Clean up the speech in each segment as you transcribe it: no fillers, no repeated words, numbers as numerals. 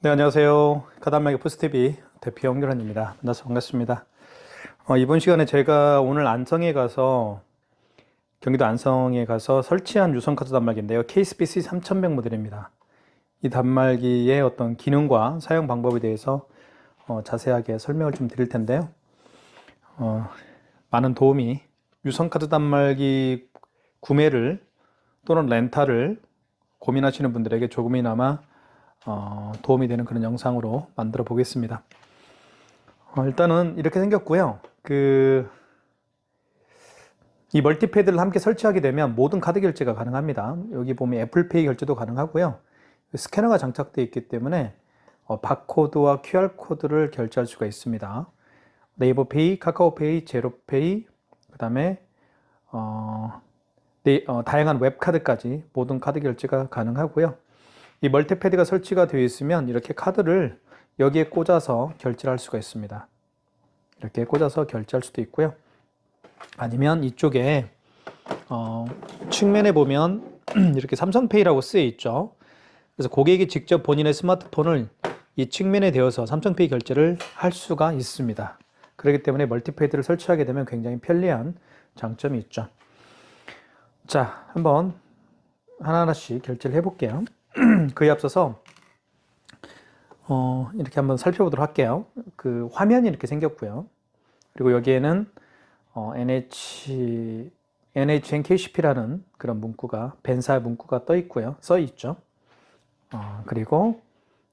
네, 안녕하세요. 카단말기 포스TV 대표 영규란입니다. 만나서 반갑습니다. 이번 시간에 제가 오늘 안성에 가서 경기도 안성에 가서 설치한 유선카드 단말기인데요. KSPC 3100 모델입니다. 이 단말기의 어떤 기능과 사용 방법에 대해서 자세하게 설명을 좀 드릴 텐데요. 많은 도움이 유선카드 단말기 구매를 또는 렌탈을 고민하시는 분들에게 조금이나마 도움이 되는 그런 영상으로 만들어 보겠습니다. 일단은 이렇게 생겼고요. 이 멀티패드를 함께 설치하게 되면 모든 카드 결제가 가능합니다. 여기 보면 애플페이 결제도 가능하고요. 스캐너가 장착되어 있기 때문에 바코드와 QR코드를 결제할 수가 있습니다. 네이버페이, 카카오페이, 제로페이, 그 다음에 다양한 웹카드까지 모든 카드 결제가 가능하고요. 이 멀티패드가 설치가 되어 있으면 이렇게 카드를 여기에 꽂아서 결제를 할 수가 있습니다. 이렇게 꽂아서 결제할 수도 있고요. 아니면 이쪽에 측면에 보면 이렇게 삼성페이라고 쓰여 있죠. 그래서 고객이 직접 본인의 스마트폰을 이 측면에 대어서 삼성페이 결제를 할 수가 있습니다. 그렇기 때문에 멀티패드를 설치하게 되면 굉장히 편리한 장점이 있죠. 자, 한번 하나하나씩 결제를 해볼게요. 그에 앞서서 이렇게 한번 살펴보도록 할게요. 그 화면이 이렇게 생겼고요. 그리고 여기에는 NHNKCP라는 그런 문구가 벤사 문구가 떠 있고요. 써 있죠. 그리고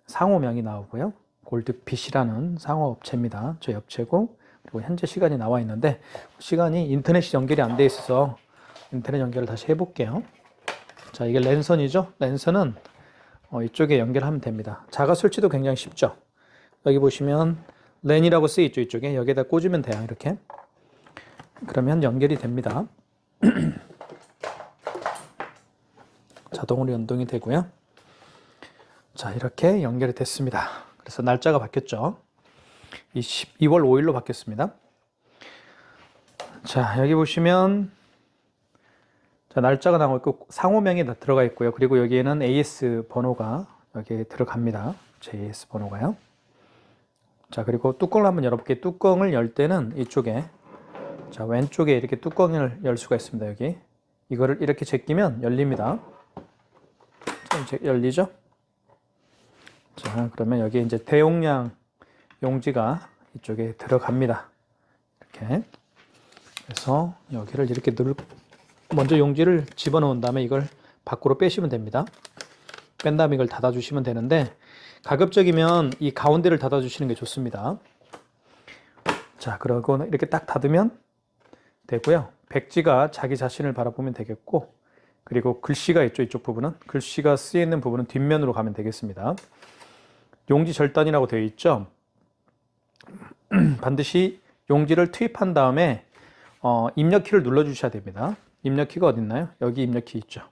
상호명이 나오고요. 골드핏이라는 상호 업체입니다. 저희 업체고, 그리고 현재 시간이 나와 있는데 시간이 인터넷이 연결이 안 돼 있어서 인터넷 연결을 다시 해볼게요. 자, 이게 랜선이죠. 랜선은 이쪽에 연결하면 됩니다. 자가 설치도 굉장히 쉽죠. 여기 보시면 랜이라고 쓰여 있죠. 이쪽에 여기에다 꽂으면 돼요. 이렇게 그러면 연결이 됩니다. 자동으로 연동이 되고요. 자, 이렇게 연결이 됐습니다. 그래서 날짜가 바뀌었죠. 2월 5일로 바뀌었습니다. 자, 여기 보시면 자, 날짜가 나오고 있고 상호명이 다 들어가 있고요. 그리고 여기에는 AS 번호가 여기에 들어갑니다. JS 번호가요. 자, 그리고 뚜껑을 한번 열어볼게요. 뚜껑을 열 때는 이쪽에, 자, 왼쪽에 이렇게 뚜껑을 열 수가 있습니다. 여기 이거를 이렇게 제끼면 열립니다. 자, 이제 열리죠. 자, 그러면 여기 이제 대용량 용지가 이쪽에 들어갑니다. 이렇게. 그래서 여기를 이렇게 먼저 용지를 집어넣은 다음에 이걸 밖으로 빼시면 됩니다. 뺀 다음에 이걸 닫아주시면 되는데 가급적이면 이 가운데를 닫아주시는 게 좋습니다. 자, 그러고 이렇게 딱 닫으면 되고요. 백지가 자기 자신을 바라보면 되겠고, 그리고 글씨가 있죠. 이쪽 부분은 글씨가 쓰여 있는 부분은 뒷면으로 가면 되겠습니다. 용지 절단이라고 되어 있죠. 반드시 용지를 투입한 다음에 입력키를 눌러 주셔야 됩니다. 입력키가 어디 있나요? 여기 입력키 있죠.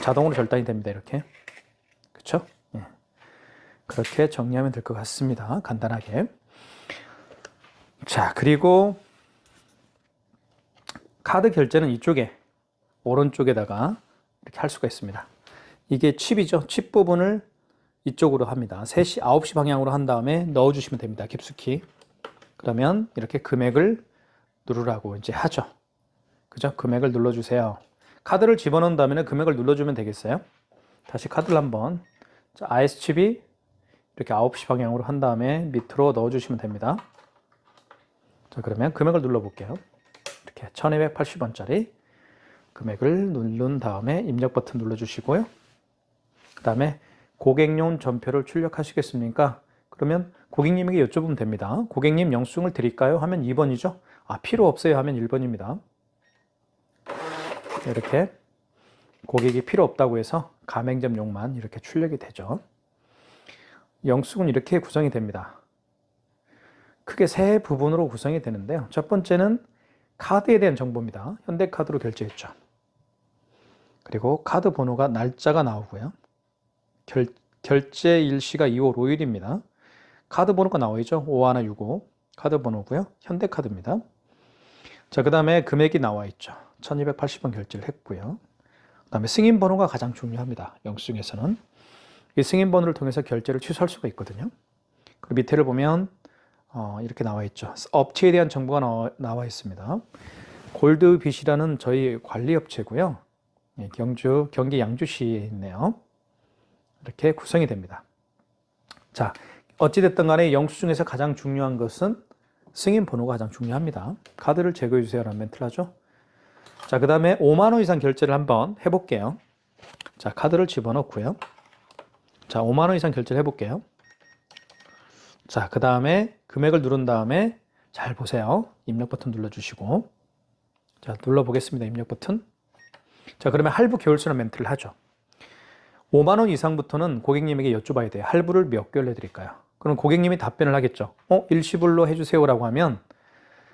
자동으로 절단이 됩니다. 이렇게. 그렇죠? 예. 그렇게 정리하면 될 것 같습니다. 간단하게. 자, 그리고 카드 결제는 이쪽에 오른쪽에다가 이렇게 할 수가 있습니다. 이게 칩이죠. 칩 부분을 이쪽으로 합니다. 3시, 9시 방향으로 한 다음에 넣어주시면 됩니다. 깊숙이. 그러면 이렇게 금액을 누르라고 이제 하죠. 그죠? 금액을 눌러주세요. 카드를 집어넣은 다음에 금액을 눌러주면 되겠어요. 다시 카드를 한번, 자, IS칩이 이렇게 9시 방향으로 한 다음에 밑으로 넣어주시면 됩니다. 자, 그러면 금액을 눌러볼게요. 이렇게 1280원짜리 금액을 누른 다음에 입력 버튼 눌러주시고요. 그 다음에 고객용 전표를 출력하시겠습니까? 그러면 고객님에게 여쭤보면 됩니다. 고객님 영수증을 드릴까요? 하면 2번이죠. 필요 없어요 하면 1번입니다. 이렇게 고객이 필요 없다고 해서 가맹점용만 이렇게 출력이 되죠. 영수증은 이렇게 구성이 됩니다. 크게 세 부분으로 구성이 되는데요. 첫 번째는 카드에 대한 정보입니다. 현대카드로 결제했죠. 그리고 카드 번호가 날짜가 나오고요. 결제 일시가 2월 5일입니다. 카드 번호가 나와있죠. 5165 카드 번호고요. 현대카드입니다. 자, 그 다음에 금액이 나와 있죠. 1280원 결제를 했고요. 그 다음에 승인 번호가 가장 중요합니다. 영수증에서는. 이 승인번호를 통해서 결제를 취소할 수가 있거든요. 그리고 밑에를 보면 이렇게 나와 있죠. 업체에 대한 정보가 나와 있습니다. 골드빛이라는 저희 관리업체고요. 예, 경기 양주시에 있네요. 이렇게 구성이 됩니다. 자, 어찌됐든 간에 영수증에서 가장 중요한 것은 승인 번호가 가장 중요합니다. 카드를 제거해 주세요라는 멘트를 하죠. 자, 그 다음에 5만 원 이상 결제를 한번 해볼게요. 자, 카드를 집어넣고요. 자, 5만 원 이상 결제를 해볼게요. 자, 그 다음에 금액을 누른 다음에 잘 보세요. 입력 버튼 눌러주시고, 자, 눌러보겠습니다. 입력 버튼. 자, 그러면 할부 개월수라는 멘트를 하죠. 5만 원 이상부터는 고객님에게 여쭤봐야 돼요. 할부를 몇 개월 해드릴까요? 그럼 고객님이 답변을 하겠죠. 일시불로 해주세요라고 하면,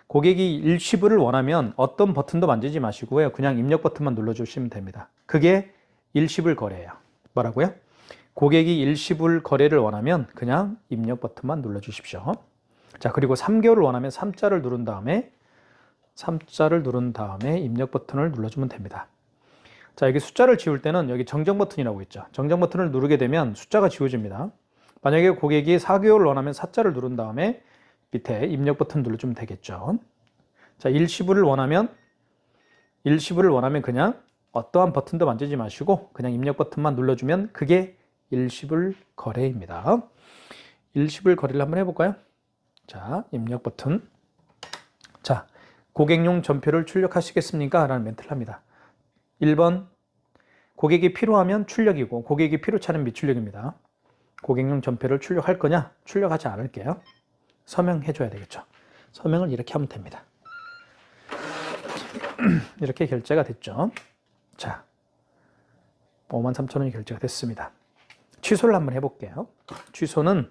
고객이 일시불을 원하면 어떤 버튼도 만지지 마시고요. 그냥 입력 버튼만 눌러주시면 됩니다. 그게 일시불 거래예요. 뭐라고요? 고객이 일시불 거래를 원하면 그냥 입력 버튼만 눌러주십시오. 자, 그리고 3개월을 원하면 3자를 누른 다음에 입력 버튼을 눌러주면 됩니다. 자, 여기 숫자를 지울 때는 여기 정정 버튼이라고 있죠. 정정 버튼을 누르게 되면 숫자가 지워집니다. 만약에 고객이 4개월을 원하면 4자를 누른 다음에 밑에 입력 버튼 눌러주면 되겠죠. 자, 일시불을 원하면 그냥 어떠한 버튼도 만지지 마시고 그냥 입력 버튼만 눌러주면 그게 일시불 거래입니다. 일시불 거래를 한번 해볼까요? 자, 입력 버튼. 자, 고객용 전표를 출력하시겠습니까? 라는 멘트를 합니다. 1번, 고객이 필요하면 출력이고 고객이 필요치 않으면 미출력입니다. 고객용 전표를 출력할 거냐? 출력하지 않을게요. 서명해 줘야 되겠죠. 서명을 이렇게 하면 됩니다. 이렇게 결제가 됐죠. 자, 53,000원이 결제가 됐습니다. 취소를 한번 해볼게요. 취소는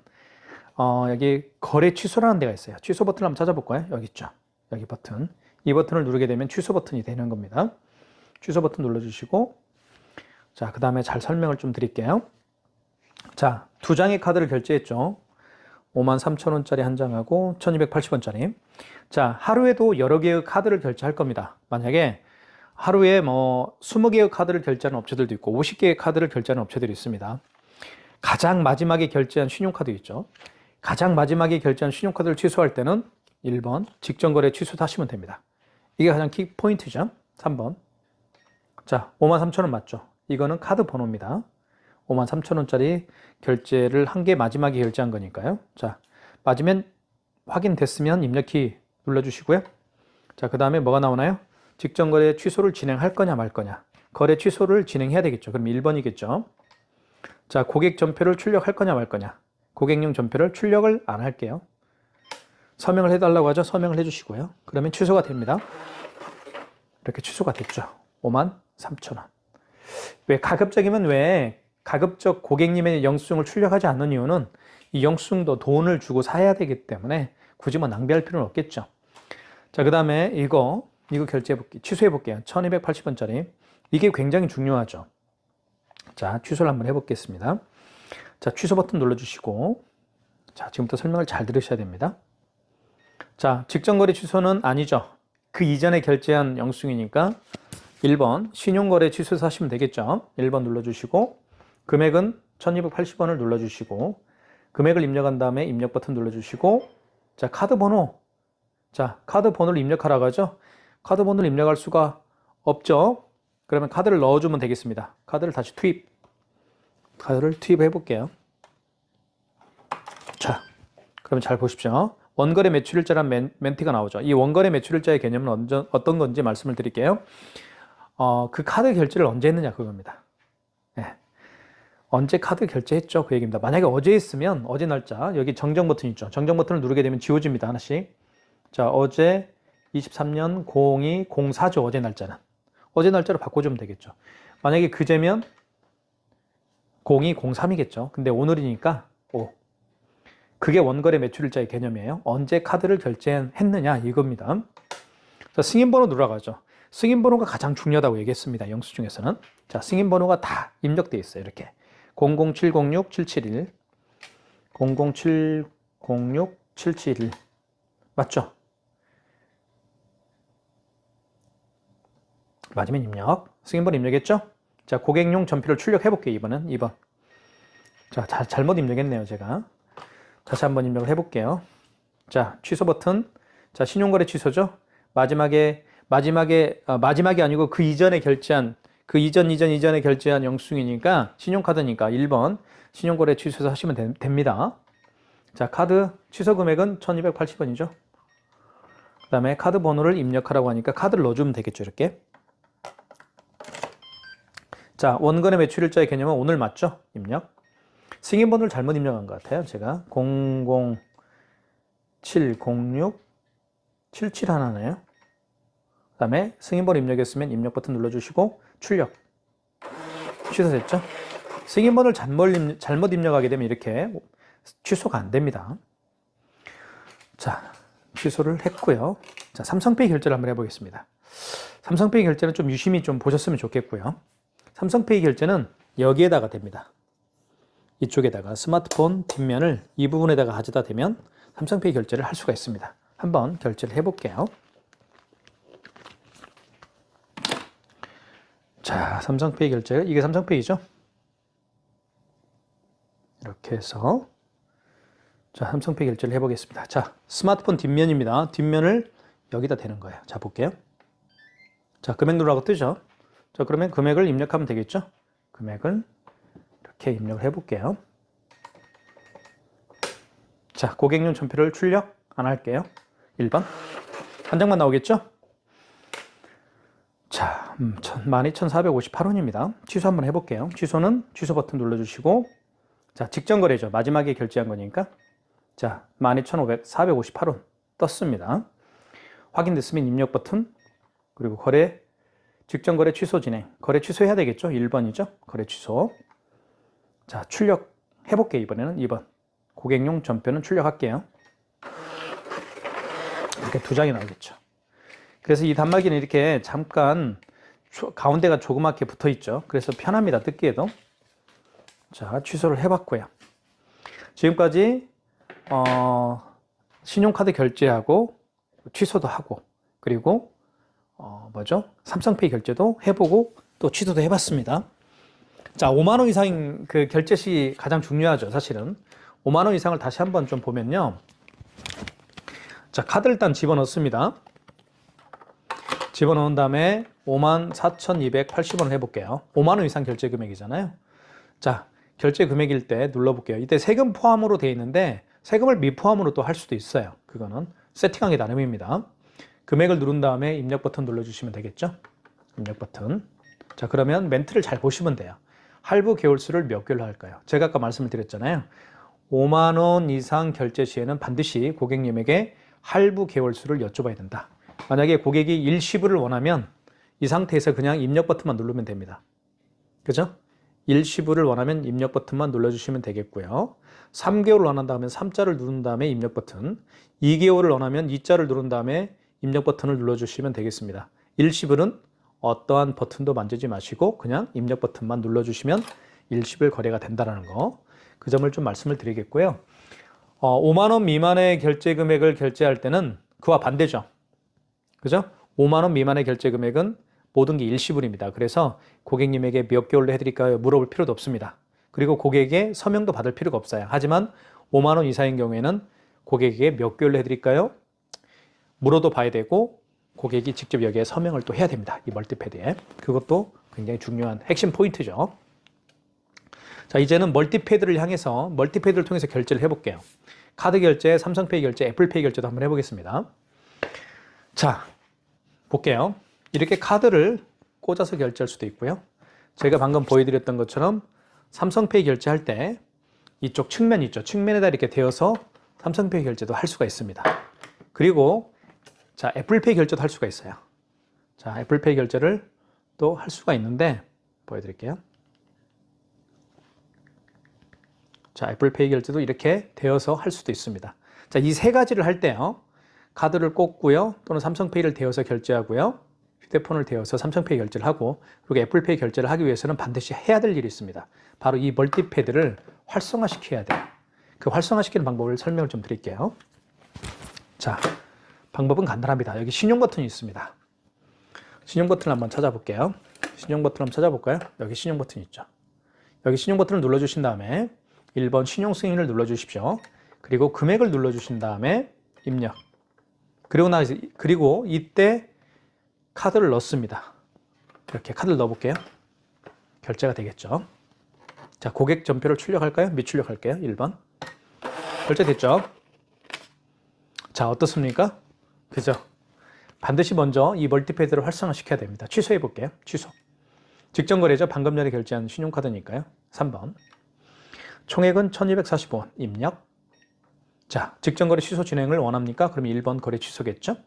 여기 거래 취소라는 데가 있어요. 취소 버튼을 한번 찾아볼까요? 여기 있죠. 여기 버튼. 이 버튼을 누르게 되면 취소 버튼이 되는 겁니다. 취소 버튼 눌러주시고, 자, 그 다음에 잘 설명을 좀 드릴게요. 자, 2장의 카드를 결제했죠. 53,000원짜리 한 장하고 1280원짜리. 자, 하루에도 여러 개의 카드를 결제할 겁니다. 만약에 하루에 20개의 카드를 결제하는 업체들도 있고 50개의 카드를 결제하는 업체들이 있습니다. 가장 마지막에 결제한 신용카드 있죠. 가장 마지막에 결제한 신용카드를 취소할 때는 1번 직전거래 취소하시면 됩니다. 이게 가장 킥포인트죠. 3번. 자, 53,000원 맞죠? 이거는 카드 번호입니다. 53,000원짜리 결제를 한 개 마지막에 결제한 거니까요. 자, 맞으면 확인됐으면 입력키 눌러주시고요. 자, 그 다음에 뭐가 나오나요? 직전거래 취소를 진행할 거냐 말 거냐. 거래 취소를 진행해야 되겠죠. 그럼 1번이겠죠. 자, 고객 전표를 출력할 거냐 말 거냐. 고객용 전표를 출력을 안 할게요. 서명을 해달라고 하죠. 서명을 해주시고요. 그러면 취소가 됩니다. 이렇게 취소가 됐죠. 53,000원. 왜 가급적이면 왜 가급적 고객님의 영수증을 출력하지 않는 이유는 이 영수증도 돈을 주고 사야 되기 때문에 굳이 낭비할 필요는 없겠죠. 자, 그 다음에 이거 결제해볼게요. 취소해볼게요. 1280원짜리. 이게 굉장히 중요하죠. 자, 취소를 한번 해보겠습니다. 자, 취소 버튼 눌러주시고, 자, 지금부터 설명을 잘 들으셔야 됩니다. 자, 직전거래 취소는 아니죠. 그 이전에 결제한 영수증이니까 1번 신용거래 취소해서 하시면 되겠죠. 1번 눌러주시고, 금액은 1280원을 눌러주시고, 금액을 입력한 다음에 입력 버튼 눌러주시고, 자, 카드 번호. 자, 카드 번호를 입력하라고 하죠. 카드 번호를 입력할 수가 없죠. 그러면 카드를 넣어주면 되겠습니다. 카드를 다시 카드를 투입해 볼게요. 자, 그러면 잘 보십시오. 원거래 매출일자라는 멘트가 나오죠. 이 원거래 매출일자의 개념은 어떤 건지 말씀을 드릴게요. 그 카드 결제를 언제 했느냐 그겁니다. 네. 언제 카드 결제했죠? 그 얘기입니다. 만약에 어제 했으면 어제 날짜, 여기 정정 버튼 있죠. 정정 버튼을 누르게 되면 지워집니다. 하나씩. 자, 어제 23년 0204죠. 어제 날짜는. 어제 날짜로 바꿔주면 되겠죠. 만약에 그제면 0203이겠죠. 근데 오늘이니까 5. 그게 원거래 매출일자의 개념이에요. 언제 카드를 결제했느냐 이겁니다. 자, 승인번호 누르라고하죠. 승인번호가 가장 중요하다고 얘기했습니다. 영수증에서는. 자, 승인번호가 다 입력되어 있어요. 이렇게 00706-771 00706-771 맞죠? 맞으면 입력. 승인번호 입력했죠? 자, 고객용 전표를 출력해 볼게요. 이번은 2번. 자, 잘못 입력했네요, 제가. 다시 한번 입력을 해볼게요. 자, 취소 버튼. 자, 신용거래 취소죠. 마지막이 아니고 그 이전에 결제한, 그 이전에 결제한 영수증이니까, 신용카드니까 1번 신용거래 취소해서 하시면 됩니다. 자, 카드 취소 금액은 1280원이죠. 그 다음에 카드 번호를 입력하라고 하니까 카드를 넣어주면 되겠죠, 이렇게. 자, 원건의 매출일자의 개념은 오늘 맞죠? 입력. 승인번호를 잘못 입력한 것 같아요. 제가 0070677 하나네요. 그 다음에 승인번호 입력했으면 입력 버튼 눌러주시고 출력. 취소됐죠? 승인번호를 잘못 입력하게 되면 이렇게 취소가 안 됩니다. 자, 취소를 했고요. 자, 삼성페이 결제를 한번 해보겠습니다. 삼성페이 결제는 좀 유심히 좀 보셨으면 좋겠고요. 삼성페이 결제는 여기에다가 됩니다. 이쪽에다가 스마트폰 뒷면을 이 부분에다가 가져다 대면 삼성페이 결제를 할 수가 있습니다. 한번 결제를 해볼게요. 자, 삼성페이 결제, 이게 삼성페이죠? 이렇게 해서 자, 삼성페이 결제를 해보겠습니다. 자, 스마트폰 뒷면입니다. 뒷면을 여기다 대는 거예요. 자, 볼게요. 자, 금액 누르라고 뜨죠? 자, 그러면 금액을 입력하면 되겠죠? 금액을 이렇게 입력을 해볼게요. 자, 고객용 전표를 출력 안 할게요. 1번. 한 장만 나오겠죠? 자, 12,458원입니다. 취소 한번 해볼게요. 취소는 취소 버튼 눌러주시고, 자, 직전 거래죠. 마지막에 결제한 거니까. 자, 12,458원 떴습니다. 확인됐으면 입력 버튼, 그리고 직전 거래 취소 진행. 거래 취소해야 되겠죠? 1번이죠? 거래 취소. 자, 출력 해볼게요. 이번에는 2번. 고객용 전표는 출력할게요. 이렇게 두 장이 나오겠죠. 그래서 이 단말기는 이렇게 잠깐 가운데가 조그맣게 붙어 있죠. 그래서 편합니다. 뜯기에도. 자, 취소를 해봤고요. 지금까지 신용카드 결제하고 취소도 하고, 그리고 삼성페이 결제도 해보고 또 취소도 해봤습니다. 자, 5만 원 이상 그 결제 시 가장 중요하죠, 사실은. 5만 원 이상을 다시 한번 좀 보면요. 자, 카드를 일단 집어넣습니다. 집어넣은 다음에 54,280원을 해볼게요. 5만 원 이상 결제 금액이잖아요. 자, 결제 금액일 때 눌러볼게요. 이때 세금 포함으로 되어 있는데 세금을 미포함으로 또 할 수도 있어요. 그거는 세팅하기 나름입니다. 금액을 누른 다음에 입력 버튼 눌러주시면 되겠죠. 입력 버튼. 자, 그러면 멘트를 잘 보시면 돼요. 할부 개월수를 몇 개월로 할까요? 제가 아까 말씀을 드렸잖아요. 5만 원 이상 결제 시에는 반드시 고객님에게 할부 개월수를 여쭤봐야 된다. 만약에 고객이 일시불을 원하면 이 상태에서 그냥 입력 버튼만 누르면 됩니다. 그죠? 일시불을 원하면 입력 버튼만 눌러주시면 되겠고요. 3개월을 원한다 하면 3자를 누른 다음에 입력 버튼, 2개월을 원하면 2자를 누른 다음에 입력 버튼을 눌러주시면 되겠습니다. 일시불은 어떠한 버튼도 만지지 마시고 그냥 입력 버튼만 눌러주시면 일시불 거래가 된다는 거, 그 점을 좀 말씀을 드리겠고요. 5만 원 미만의 결제 금액을 결제할 때는 그와 반대죠. 그죠? 5만 원 미만의 결제 금액은 모든 게 일시불입니다. 그래서 고객님에게 몇 개월로 해드릴까요? 물어볼 필요도 없습니다. 그리고 고객에게 서명도 받을 필요가 없어요. 하지만 5만 원 이상인 경우에는 고객에게 몇 개월로 해드릴까요? 물어도 봐야 되고 고객이 직접 여기에 서명을 또 해야 됩니다. 이 멀티패드에. 그것도 굉장히 중요한 핵심 포인트죠. 자, 이제는 멀티패드를 향해서 멀티패드를 통해서 결제를 해볼게요. 카드 결제, 삼성페이 결제, 애플페이 결제도 한번 해보겠습니다. 자, 볼게요. 이렇게 카드를 꽂아서 결제할 수도 있고요. 제가 방금 보여드렸던 것처럼 삼성페이 결제할 때 이쪽 측면 있죠. 측면에다 이렇게 대어서 삼성페이 결제도 할 수가 있습니다. 그리고 자, 애플페이 결제도 할 수가 있어요. 자, 애플페이 결제를 또 할 수가 있는데 보여드릴게요. 자, 애플페이 결제도 이렇게 대어서 할 수도 있습니다. 자, 이 세 가지를 할 때요. 카드를 꽂고요. 또는 삼성페이를 대어서 결제하고요. 휴대폰을 대어서 삼성페이 결제를 하고, 그리고 애플페이 결제를 하기 위해서는 반드시 해야 될 일이 있습니다. 바로 이 멀티패드를 활성화시켜야 돼요. 그 활성화시키는 방법을 설명을 좀 드릴게요. 자, 방법은 간단합니다. 여기 신용 버튼이 있습니다. 신용 버튼을 한번 찾아볼게요. 신용 버튼 한번 찾아볼까요? 여기 신용 버튼이 있죠. 여기 신용 버튼을 눌러주신 다음에 1번 신용 승인을 눌러주십시오. 그리고 금액을 눌러주신 다음에 입력. 그리고 이때 카드를 넣습니다. 이렇게 카드를 넣어볼게요. 결제가 되겠죠. 자, 고객 전표를 출력할까요? 미출력할게요. 1번. 결제됐죠? 자, 어떻습니까? 그죠? 반드시 먼저 이 멀티패드를 활성화시켜야 됩니다. 취소해 볼게요. 취소. 직전거래죠. 방금 전에 결제한 신용카드니까요. 3번. 총액은 1245원. 입력. 자, 직전거래 취소 진행을 원합니까? 그럼 1번 거래 취소겠죠?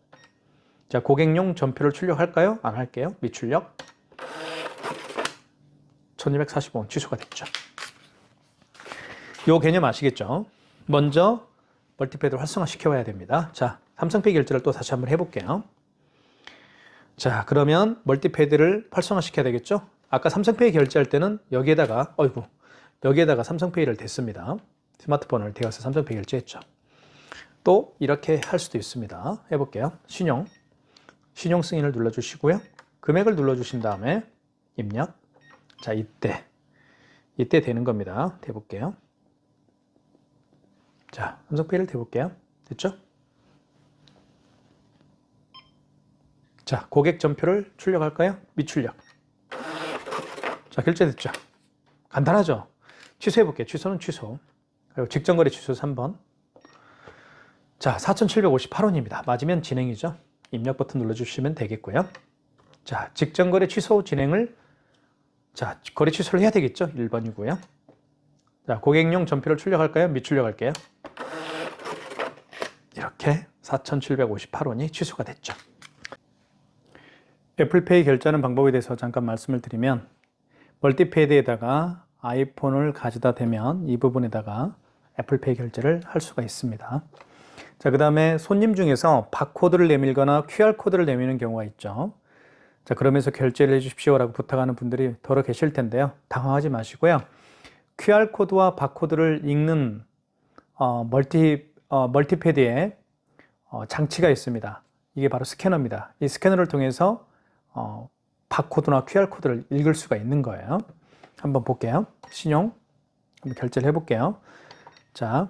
자, 고객용 전표를 출력할까요? 안 할게요. 미출력. 1245원 취소가 됐죠. 요 개념 아시겠죠? 먼저 멀티패드를 활성화시켜야 됩니다. 자, 삼성페이 결제를 또 다시 한번 해볼게요. 자, 그러면 멀티패드를 활성화시켜야 되겠죠? 아까 삼성페이 결제할 때는 여기에다가 삼성페이를 댔습니다. 스마트폰을 대어서 삼성페이 결제했죠. 또 이렇게 할 수도 있습니다. 해볼게요. 신용 승인을 눌러주시고요. 금액을 눌러주신 다음에 입력. 자, 이때 되는 겁니다. 대볼게요. 자, 삼성페이를 대볼게요. 됐죠? 자, 고객 전표를 출력할까요? 미출력. 자, 결제됐죠? 간단하죠? 취소해볼게요. 취소는 취소. 그리고 직전거래 취소 3번. 자, 4,758원입니다. 맞으면 진행이죠. 입력 버튼 눌러주시면 되겠고요. 자, 직전거래 취소 진행을 거래 취소를 해야 되겠죠. 1번이고요. 자, 고객용 전표를 출력할까요? 미출력할게요. 이렇게 4,758원이 취소가 됐죠. 애플페이 결제하는 방법에 대해서 잠깐 말씀을 드리면 멀티패드에다가 아이폰을 가져다 대면 이 부분에다가 애플페이 결제를 할 수가 있습니다. 자, 그 다음에 손님 중에서 바코드를 내밀거나 QR코드를 내미는 경우가 있죠. 자, 그러면서 결제를 해주십시오라고 부탁하는 분들이 더러 계실 텐데요. 당황하지 마시고요. QR코드와 바코드를 읽는 멀티패드에 장치가 있습니다. 이게 바로 스캐너입니다. 이 스캐너를 통해서 바코드나 QR코드를 읽을 수가 있는 거예요. 한번 볼게요. 신용 한번 결제를 해볼게요. 자,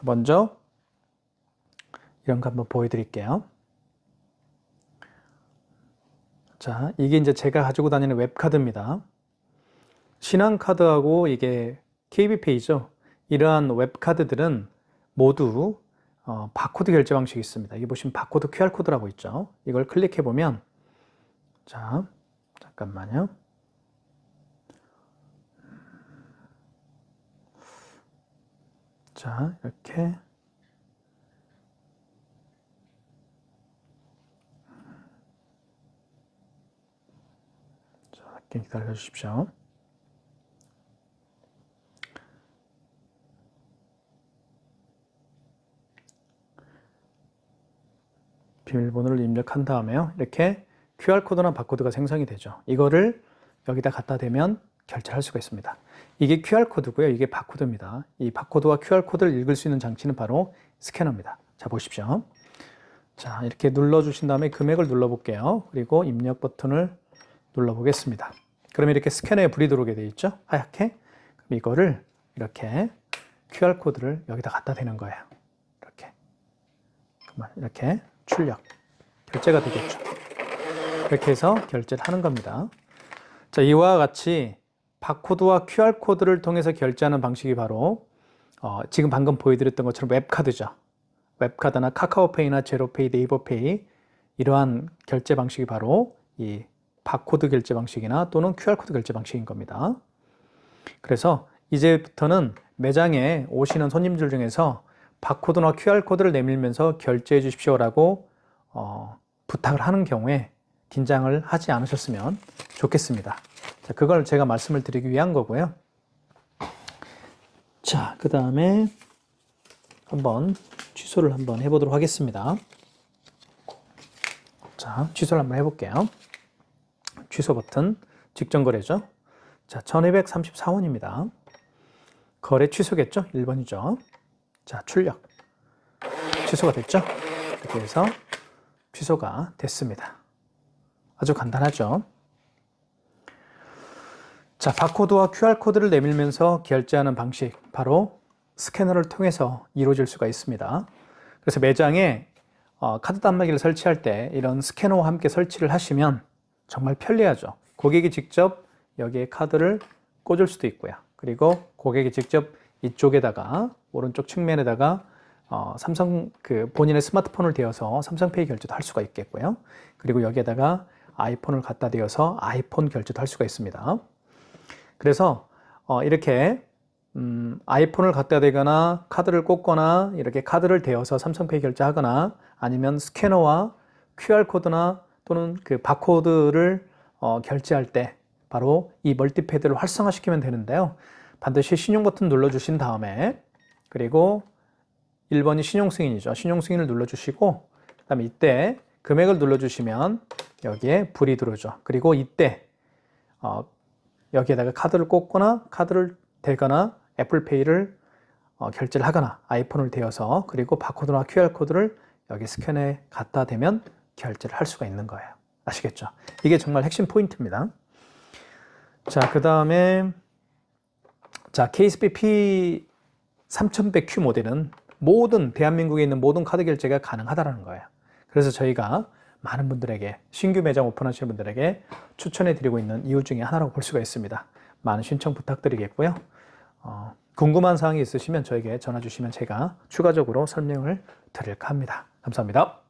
먼저 이런 거 한번 보여드릴게요. 자, 이게 이제 제가 가지고 다니는 웹카드입니다. 신한카드하고 이게 KB페이죠. 이러한 웹카드들은 모두 바코드 결제 방식이 있습니다. 여기 보시면 바코드 QR코드라고 있죠. 이걸 클릭해 보면, 자, 잠깐만요. 자, 이렇게 기다려 주십시오. 비밀번호를 입력한 다음에요. 이렇게 QR코드나 바코드가 생성이 되죠. 이거를 여기다 갖다 대면 결제할 수가 있습니다. 이게 QR코드고요. 이게 바코드입니다. 이 바코드와 QR코드를 읽을 수 있는 장치는 바로 스캐너입니다. 자, 보십시오. 자, 이렇게 눌러주신 다음에 금액을 눌러볼게요. 그리고 입력 버튼을 눌러보겠습니다. 그러면 이렇게 스캐너에 불이 들어오게 되어 있죠? 하얗게. 그럼 이거를 이렇게 QR코드를 여기다 갖다 대는 거예요. 이렇게 출력. 결제가 되겠죠. 이렇게 해서 결제를 하는 겁니다. 자, 이와 같이 바코드와 QR코드를 통해서 결제하는 방식이 바로 지금 방금 보여드렸던 것처럼 웹카드죠. 웹카드나 카카오페이나 제로페이, 네이버페이 이러한 결제 방식이 바로 이 바코드 결제 방식이나 또는 QR코드 결제 방식인 겁니다. 그래서 이제부터는 매장에 오시는 손님들 중에서 바코드나 QR코드를 내밀면서 결제해 주십시오라고 부탁을 하는 경우에 긴장을 하지 않으셨으면 좋겠습니다. 자, 그걸 제가 말씀을 드리기 위한 거고요. 자, 그 다음에 한번 취소를 한번 해보도록 하겠습니다. 자, 취소를 한번 해볼게요. 취소 버튼, 직전 거래죠. 자, 1234원입니다. 거래 취소겠죠? 1번이죠. 자, 출력. 취소가 됐죠? 이렇게 해서 취소가 됐습니다. 아주 간단하죠? 자, 바코드와 QR코드를 내밀면서 결제하는 방식, 바로 스캐너를 통해서 이루어질 수가 있습니다. 그래서 매장에 카드 단말기를 설치할 때 이런 스캐너와 함께 설치를 하시면 정말 편리하죠. 고객이 직접 여기에 카드를 꽂을 수도 있고요. 그리고 고객이 직접 이쪽에다가 오른쪽 측면에다가 삼성 본인의 스마트폰을 대어서 삼성페이 결제도 할 수가 있겠고요. 그리고 여기에다가 아이폰을 갖다 대어서 아이폰 결제도 할 수가 있습니다. 그래서 이렇게 아이폰을 갖다 대거나 카드를 꽂거나 이렇게 카드를 대어서 삼성페이 결제하거나 아니면 스캐너와 QR코드나 또는 그 바코드를 결제할 때 바로 이 멀티패드를 활성화시키면 되는데요. 반드시 신용 버튼 눌러주신 다음에 그리고 1번이 신용 승인이죠. 신용 승인을 눌러주시고 그 다음에 이때 금액을 눌러주시면 여기에 불이 들어오죠. 그리고 이때 여기에다가 카드를 꽂거나 카드를 대거나 애플페이를 결제를 하거나 아이폰을 대어서 그리고 바코드나 QR코드를 여기 스캔에 갖다 대면 결제를 할 수가 있는 거예요. 아시겠죠? 이게 정말 핵심 포인트입니다. 자, 그 다음에 자, KSP P3100Q 모델은 대한민국에 있는 모든 카드 결제가 가능하다는 거예요. 그래서 저희가 많은 분들에게 신규 매장 오픈하시는 분들에게 추천해 드리고 있는 이유 중에 하나라고 볼 수가 있습니다. 많은 신청 부탁드리겠고요. 궁금한 사항이 있으시면 저에게 전화 주시면 제가 추가적으로 설명을 드릴까 합니다. 감사합니다.